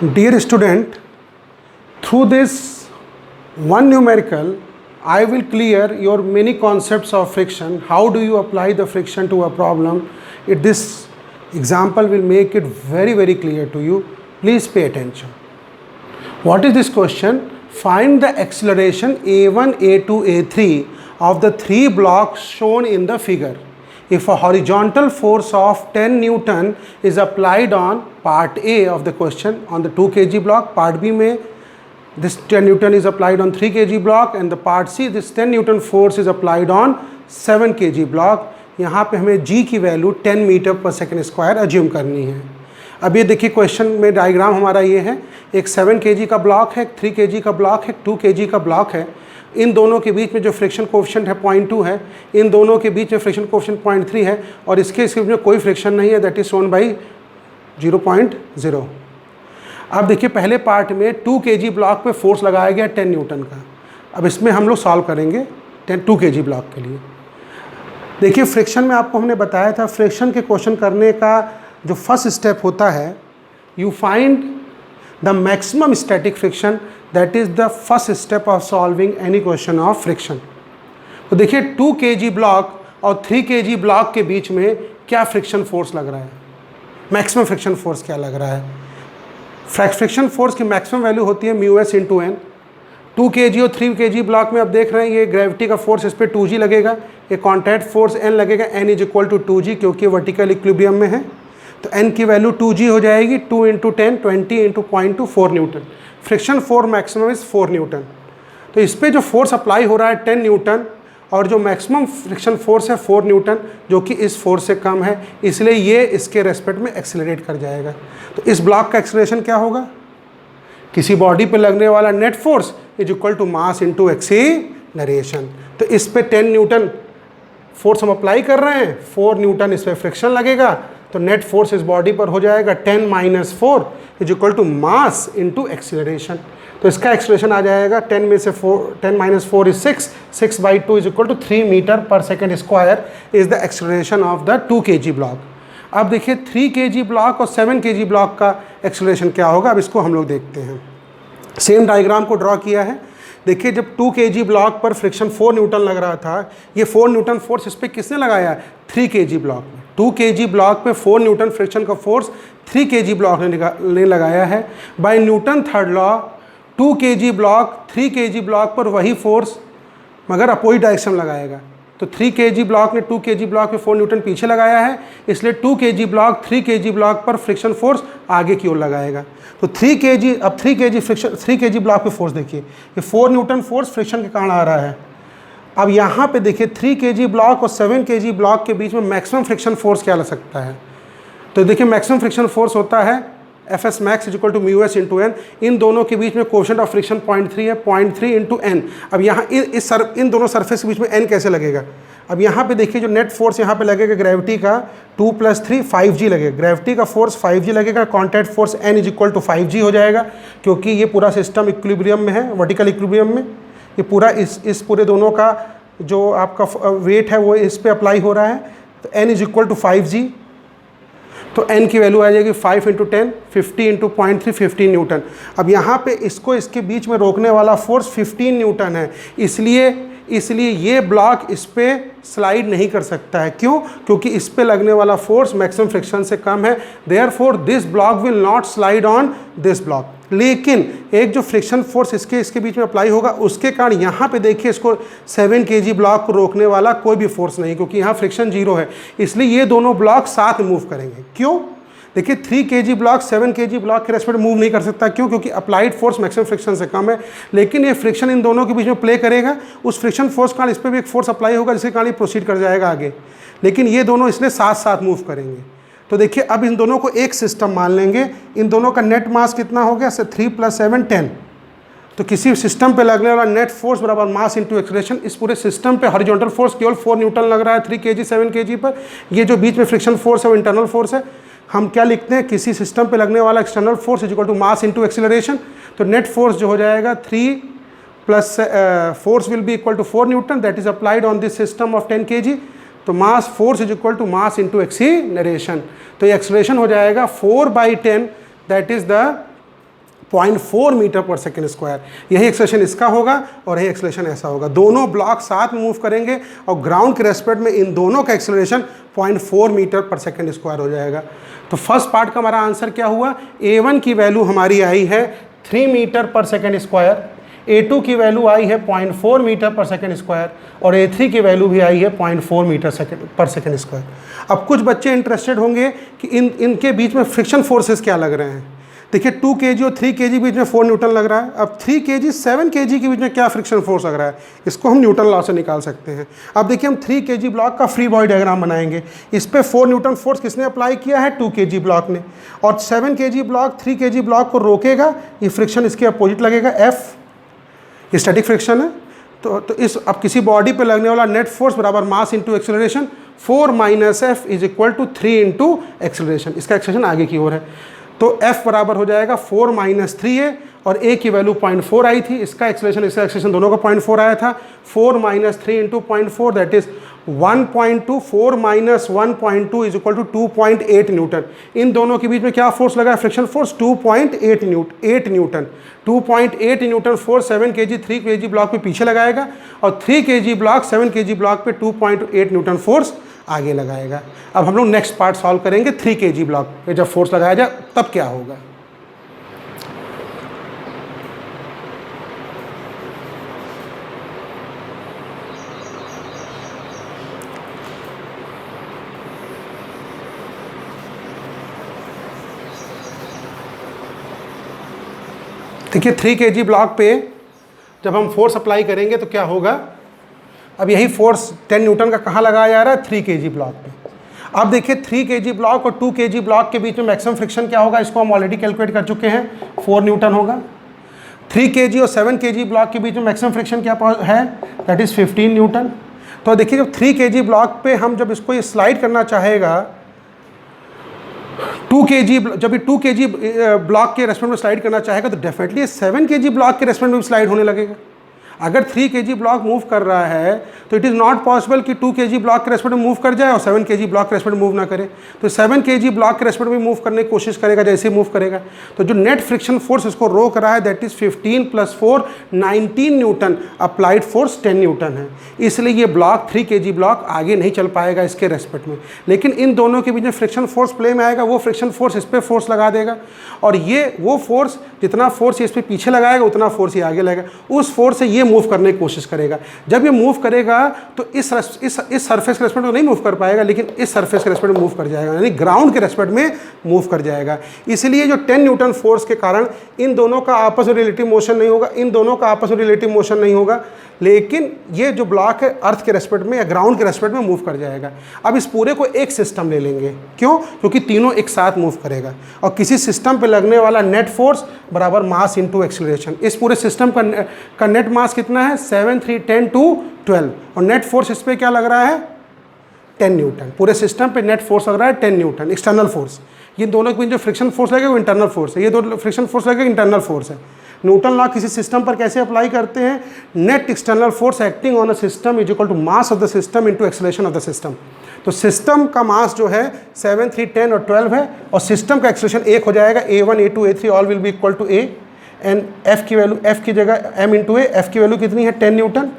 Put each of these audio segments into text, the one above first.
Dear student, through this one numerical, I will clear your many concepts of friction. How do you apply the friction to a problem? This example will make it very clear to you. Please pay attention. What is this question? Find the acceleration A1, A2, A3 of the three blocks shown in the figure. If a horizontal force of 10 Newton is applied on part A of the question on the 2 kg block, part B में this 10 Newton is applied on 3 kg block, and the part C this 10 Newton force is applied on 7 kg block. यहाँ पे हमें G की value 10 metre per second square assume करनी है. अब ये देखिए क्वेश्चन में डायग्राम हमारा ये है, एक 7 kg का ब्लॉक है, 3 kg का ब्लॉक है, 2 kg का ब्लॉक है. इन दोनों के बीच में जो फ्रिक्शन कोएफिशिएंट है 0.2 है, इन दोनों के बीच में फ्रिक्शन कोएफिशिएंट 0.3 है, और इसके बीच में कोई फ्रिक्शन नहीं है, दैट इज शोन बाई 0.0. अब देखिए पहले पार्ट में 2 kg ब्लॉक पे फोर्स लगाया गया 10 न्यूटन का. अब इसमें हम लोग सॉल्व करेंगे 2 kg ब्लॉक के लिए. देखिए फ्रिक्शन में आपको हमने बताया था, फ्रिक्शन के क्वेश्चन करने का जो फर्स्ट स्टेप होता है, you find the maximum static friction, that is the first step of solving any question of friction. तो देखिए 2 kg ब्लॉक और 3 kg ब्लॉक के बीच में क्या फ्रिक्शन फोर्स लग रहा है, मैक्सिमम फ्रिक्शन फोर्स क्या लग रहा है. फ्रिक्शन फोर्स की मैक्सिमम वैल्यू होती है mu S into N. 2 kg और 3 kg ब्लॉक में आप देख रहे हैं ये ग्रेविटी का फोर्स इस पर 2g लगेगा, ये कॉन्टैक्ट फोर्स n लगेगा, n is equal to 2g क्योंकि वर्टिकल इक्विलिब्रियम में है. तो n की वैल्यू 2g हो जाएगी, 2 into 10 20 into 0.2 4 newton. Friction force maximum is 4 Newton. तो इस पर जो फोर्स अप्लाई हो रहा है 10 न्यूटन, और जो मैक्सिमम फ्रिक्शन फोर्स है 4 न्यूटन, जो कि इस फोर्स से कम है, इसलिए ये इसके रेस्पेक्ट में एक्सेलरेट कर जाएगा. तो इस ब्लॉक का एक्सेलरेशन क्या होगा, किसी बॉडी पे लगने वाला net force is equal to mass into acceleration. तो इस पे 10 न्यूटन फोर्स हम अप्लाई कर रहे हैं, 4 न्यूटन इस पर फ्रिक्शन लगेगा, तो नेट फोर्स इस बॉडी पर हो जाएगा 10 minus 4 is equal to mass into acceleration. तो इसका एक्सेलरेशन आ जाएगा 10 में से 10 minus 4 is 6 by 2 is equal to 3 metre per second square is the acceleration of the 2 kg block. अब देखिए 3 kg ब्लॉक और 7 kg ब्लॉक का एक्सेलरेशन क्या होगा, अब इसको हम लोग देखते हैं. सेम डायग्राम को ड्रॉ किया है. देखिए जब 2 kg ब्लॉक पर फ्रिक्शन 4 न्यूटन लग रहा था, ये 4 न्यूटन फोर्स इस पर किसने लगाया, 3 kg ब्लॉक में. 2 kg ब्लॉक पे 4 न्यूटन फ्रिक्शन का फोर्स 3 kg ब्लॉक ने लगाया है. By Newton third law 2 kg block 3 kg block पर वही फोर्स मगर अपोजिट डायरेक्शन लगाएगा. तो 3 kg ब्लॉक ने 2 kg ब्लॉक में 4 न्यूटन पीछे लगाया है, इसलिए 2 kg ब्लॉक 3 kg ब्लॉक पर फ्रिक्शन फोर्स आगे की ओर लगाएगा. तो 3 kg ब्लॉक पे फोर्स देखिए, ये 4 न्यूटन फोर्स फ्रिक्शन के कारण आ रहा है. अब यहाँ पे देखिए 3 kg ब्लॉक और 7 kg ब्लॉक के बीच में मैक्सिमम फ्रिक्शन फोर्स क्या लग सकता है. तो देखिए मैक्सिमम फ्रिक्शन फोर्स होता है F S max is equal to mu S into N. इन दोनों के बीच में कोएफिशिएंट ऑफ फ्रिक्शन 0.3 है, 0.3 इंटू एन. अब यहाँ इन दोनों सरफेस के बीच में एन कैसे लगेगा. अब यहाँ पे देखिए जो नेट फोर्स यहाँ पे लगेगा ग्रेविटी का 2 + 3 5g लगेगा, ग्रेविटी का फोर्स 5g लगेगा, contact force n is equal to 5g हो जाएगा क्योंकि ये पूरा सिस्टम इक्विलिब्रियम में है, वर्टिकल इक्विलिब्रियम में. ये पूरा इस पूरे दोनों का जो आपका वेट है वो इस पे अप्लाई हो रहा है. तो n is equal to 5g, तो n की वैल्यू आ जाएगी 5 इंटू 10 50 इंटू 0.3 15 न्यूटन. अब यहाँ पे इसको इसके बीच में रोकने वाला फोर्स 15 न्यूटन है, इसलिए ये ब्लॉक इस पे स्लाइड नहीं कर सकता है. क्यों, क्योंकि इस पे लगने वाला फोर्स मैक्सिमम फ्रिक्शन से कम है. Therefore this block will not slide on this block. लेकिन एक जो फ्रिक्शन फोर्स इसके बीच में अप्लाई होगा उसके कारण यहाँ पे देखिए इसको 7 kg ब्लॉक को रोकने वाला कोई भी फोर्स नहीं, क्योंकि यहाँ फ्रिक्शन 0 है, इसलिए ये दोनों ब्लॉक साथ में मूव करेंगे. क्यों, देखिए 3 kg ब्लॉक 7 kg ब्लॉक के रेस्पेक्ट मूव नहीं कर सकता. क्यों, क्योंकि अप्लाइड फोर्स मैक्सिमम फ्रिक्शन से कम है. लेकिन ये फ्रिक्शन इन दोनों के बीच में प्ले करेगा, उस फ्रिक्शन फोर्स कारण इस पर भी एक फोर्स अप्लाई होगा जिसके कारण ये प्रोसीड कर जाएगा आगे. लेकिन ये दोनों इसलिए साथ साथ मूव करेंगे. तो देखिए अब इन दोनों को एक सिस्टम मान लेंगे. इन दोनों का नेट मास कितना हो गया, 3 + 7 10. तो किसी सिस्टम पे लगने वाला नेट फोर्स बराबर मास इंटू एक्सेलरेशन. इस पूरे सिस्टम पे हॉरिजॉन्टल फोर्स केवल 4 न्यूटन लग रहा है 3 kg 7 kg पर. ये जो बीच में फ्रिक्शन फोर्स है वो इंटरनल फोर्स है. हम क्या लिखते हैं, किसी सिस्टम पे लगने वाला external force is equal to mass into acceleration. तो नेट फोर्स जो हो जाएगा 3 plus force will be equal to 4 newton that is applied on this system of 10 kg. तो mass force is equal to mass into acceleration. तो ये acceleration हो जाएगा 4/10 that is the 0.4 metre per second square. यही acceleration इसका होगा और यही एक्सेलरेशन ऐसा होगा। दोनों ब्लॉक साथ में मूव करेंगे और ग्राउंड के रेस्पेक्ट में इन दोनों का acceleration 0.4 metre per second square हो जाएगा। तो फर्स्ट पार्ट का हमारा आंसर क्या हुआ, A1 की वैल्यू हमारी आई है 3 metre per second square, A2 की वैल्यू आई है 0.4 मीटर पर सेकेंड स्क्वायर और A3 की वैल्यू भी आई है 0.4 मीटर पर सेकेंड स्क्वायर। अब कुछ बच्चे इंटरेस्टेड होंगे कि इनके बीच में फ्रिक्शन फोर्सेस क्या लग रहे हैं। देखिए 2 kg और 3 kg बीच में 4 न्यूटन लग रहा है। अब 3 kg 7 kg के बीच में क्या फ्रिक्शन फोर्स लग रहा है, इसको हम न्यूटन लॉ से निकाल सकते हैं। अब देखिए हम 3 kg ब्लॉक का फ्री बॉडी डायग्राम बनाएंगे। इस पे 4 न्यूटन फोर्स किसने अप्लाई किया है, 2 kg ब्लॉक ने, और 7 kg ब्लॉक 3 kg ब्लॉक को रोकेगा। ये फ्रिक्शन इसके अपोजिट लगेगा, F, ये स्टैटिक फ्रिक्शन है। तो इस अब किसी बॉडी पे लगने वाला नेट फोर्स बराबर mass into acceleration, 4 minus F is equal to 3 into acceleration. इसका एक्सेलरेशन आगे की ओर है, तो F बराबर हो जाएगा 4 माइनस 3A और A की वैल्यू 0.4 आई थी। इसका एक्सेलरेशन दोनों का 0.4 आया था। 4 minus 3 into 0.4 that is 1.2, 4 minus 1.2 is equal to 2.8 newton. इन दोनों के बीच में क्या फोर्स लगा है, friction force 2.8 newton. 2.8 newton force 7 kg 3 kg block पे पीछे लगाएगा और 3 kg ब्लॉक 7 kg ब्लॉक पे 2.8 न्यूटन फोर्स आगे लगाएगा। अब हम लोग नेक्स्ट पार्ट सॉल्व करेंगे। 3 kg ब्लॉक पे जब फोर्स लगाया जाए तब क्या होगा। देखिए 3 kg ब्लॉक पे जब हम फोर्स अप्लाई करेंगे तो क्या होगा। अब यही फोर्स 10 न्यूटन का कहाँ लगाया जा रहा है, 3 kg ब्लॉक पे। अब देखिए 3 kg ब्लॉक और 2 kg ब्लॉक के बीच में मैक्सिमम फ्रिक्शन क्या होगा, इसको हम ऑलरेडी कैलकुलेट कर चुके हैं, 4 न्यूटन होगा। 3 kg और 7 kg ब्लॉक के बीच में मैक्सिमम फ्रिक्शन क्या है, दैट इज़ 15 न्यूटन। तो देखिए जब 3 kg ब्लॉक पे हम जब इसको ये स्लाइड करना चाहेगा 2 kg, जब ये 2 kg ब्लॉक के रेस्पेक्ट में स्लाइड करना चाहेगा तो डेफिनेटली 7 kg ब्लॉक के रेस्पेक्ट में भी स्लाइड होने लगेगा। अगर 3 kg ब्लॉक मूव कर रहा है तो इट इज़ नॉट पॉसिबल कि 2 kg ब्लॉक के रेस्पेक्ट में मूव कर जाए और 7 kg ब्लॉक के रेस्पेक्ट में मूव ना करे। तो 7 kg ब्लॉक के रेस्पेक्ट में मूव करने की कोशिश करेगा, जैसे मूव करेगा तो जो नेट फ्रिक्शन फोर्स इसको रोक रहा है that is 15 + 4 19 Newton, applied force 10 Newton है। इसलिए ये ब्लॉक 3 kg ब्लॉक आगे नहीं चल पाएगा इसके रेस्पेक्ट में। लेकिन इन दोनों के बीच में फ्रिक्शन फोर्स प्ले में आएगा, वो फ्रिक्शन फोर्स इस पर फोर्स लगा देगा और ये वो फोर्स, जितना फोर्स इस पर पीछे लगाएगा उतना फोर्स ये आगे लगेगा। उस फोर्स से ये मूव करने की कोशिश करेगा। जब ये मूव करेगा तो इस सरफेस के रेस्पेक्ट में नहीं मूव कर पाएगा, लेकिन इस सरफेस के रेस्पेक्ट में मूव कर जाएगा, यानी ग्राउंड के रेस्पेक्ट में मूव कर जाएगा। इसलिए जो 10 न्यूटन फोर्स के कारण इन दोनों का आपस में रिलेटिव मोशन नहीं होगा, इन दोनों का आपस में रिलेटिव मोशन नहीं होगा, लेकिन ये जो ब्लॉक है अर्थ के रेस्पेक्ट में या ग्राउंड के रेस्पेक्ट में मूव कर जाएगा। अब इस पूरे को एक सिस्टम ले लेंगे, क्यों, क्योंकि तीनों एक साथ मूव करेगा और किसी सिस्टम पे लगने वाला नेट फोर्स बराबर मास इंटू एक्सीलरेशन। इस पूरे सिस्टम का नेट मास कितना है, 7 3 10 2 12 और नेट फोर्स इस पर क्या लग रहा है, 10 न्यूटन। पूरे सिस्टम पे नेट फोर्स लग रहा है 10 न्यूटन एक्सटर्नल फोर्स। ये दोनों के बीच जो फ्रिक्शन फोर्स लगेगा वो इंटरनल फोर्स है, ये दो फ्रिक्शन फोर्स लगेगा इंटरनल फोर्स है। न्यूटन लॉ किसी सिस्टम पर कैसे अप्लाई करते हैं, net external force acting on a system is equal to mass of the system into acceleration of the system. तो सिस्टम का मास जो है 7 3 10 और 12 है और सिस्टम का एक्सेलरेशन एक हो जाएगा, A1 A2 A3 all will be equal to A and F की वैल्यू, F की जगह M इंटू A, F की वैल्यू कितनी है 10 newton.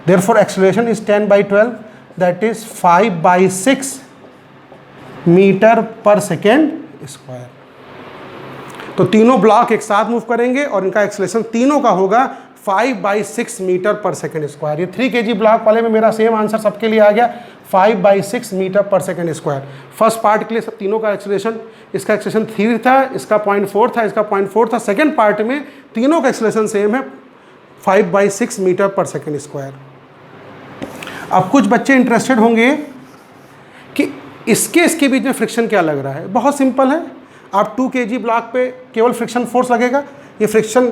Therefore acceleration is 10/12 that is 5/6 metre per second square. तो तीनों ब्लॉक एक साथ मूव करेंगे और इनका एक्सेलरेशन तीनों का होगा 5/6 मीटर पर सेकेंड स्क्वायर। ये 3 kg ब्लॉक वाले में मेरा सेम आंसर सबके लिए आ गया, 5/6 metre per second square. First part के लिए सब तीनों का एक्सेलरेशन, इसका एक्सेलरेशन 3 था, इसका 0.4 था, इसका 0.4 था। सेकेंड पार्ट में तीनों का एक्सेलरेशन सेम है, 5/6 मीटर पर सेकेंड स्क्वायर। अब कुछ बच्चे इंटरेस्टेड होंगे कि इसके बीच में फ्रिक्शन क्या लग रहा है। बहुत सिंपल है, आप 2 kg ब्लॉक पे केवल फ्रिक्शन फोर्स लगेगा, ये फ्रिक्शन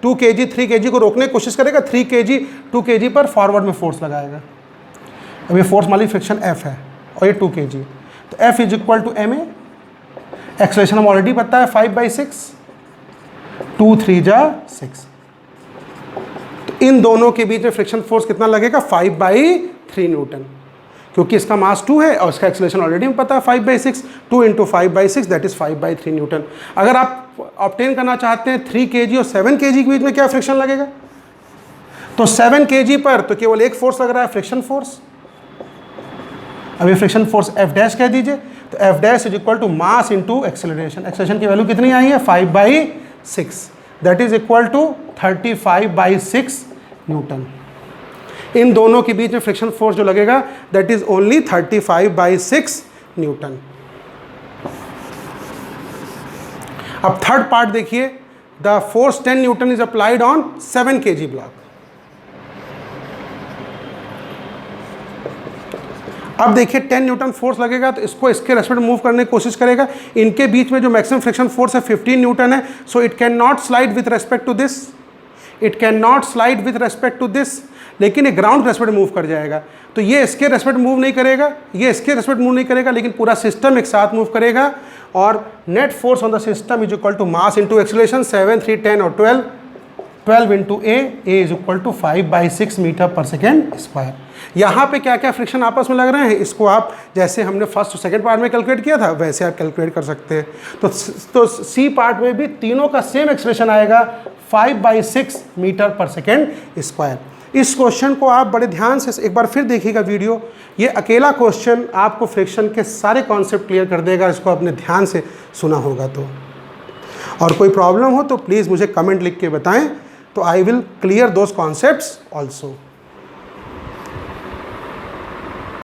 2 kg 3 kg को रोकने की कोशिश करेगा, 3 kg 2 kg पर फॉरवर्ड में फोर्स लगाएगा। अब ये फोर्स मालिक फ्रिक्शन F है और ये 2 kg, तो F is equal to ma, acceleration हम ऑलरेडी पता है 5/6, 2 3 जा 6। तो इन दोनों के बीच में फ्रिक्शन फोर्स कितना लगेगा, 5/3 न्यूटन। क्योंकि इसका मास 2 है और इसका एक्सेलरेशन ऑलरेडी हमें पता है 5/6, 2 × 5/6 दैट इज 5/3 न्यूटन। अगर आप ऑब्टेन करना चाहते हैं 3 kg और 7 kg के बीच में क्या फ्रिक्शन लगेगा, तो 7 kg पर तो केवल एक फोर्स लग रहा है, फ्रिक्शन फोर्स। अब ये फ्रिक्शन फोर्स F' कह दीजिए, तो F' is equal to mass into acceleration. Acceleration की वैल्यू कितनी आई है 5/6 that is equal to 35/6 newton. इन दोनों के बीच में फ्रिक्शन फोर्स जो लगेगा दैट इज ओनली 35/6 न्यूटन। अब थर्ड पार्ट देखिए, the force 10 newton is applied on 7 kg block. अब देखिए 10 न्यूटन फोर्स लगेगा तो इसको इसके रेस्पेक्ट मूव करने की कोशिश करेगा। इनके बीच में जो मैक्सिमम फ्रिक्शन फोर्स है 15 न्यूटन है, so it can not slide with respect to this, it can not slide with respect to this, लेकिन ये ग्राउंड के रेस्पेक्ट मूव कर जाएगा। तो ये इसके रेस्पेक्ट मूव नहीं करेगा, ये इसके रेस्पेक्ट मूव नहीं करेगा, लेकिन पूरा सिस्टम एक साथ मूव करेगा। और net force on the system is equal to mass into acceleration, 7, 3, 10 और 12 into A is equal to 5/6 metre per second square. यहाँ पे क्या क्या फ्रिक्शन आपस में लग रहे हैं, इसको आप जैसे हमने फर्स्ट और सेकेंड पार्ट में कैलकुलेट किया था वैसे आप कैलकुलेट कर सकते हैं। तो सी पार्ट में भी तीनों का सेम एक्सप्रेशन आएगा 5/6 मीटर पर सेकेंड स्क्वायर। इस क्वेश्चन को आप बड़े ध्यान से एक बार फिर देखिएगा वीडियो, ये अकेला क्वेश्चन आपको फ्रिक्शन के सारे कॉन्सेप्ट क्लियर कर देगा, इसको अपने ध्यान से सुना होगा तो। और कोई प्रॉब्लम हो तो प्लीज़ मुझे कमेंट लिख के बताएं, तो I will clear those concepts also.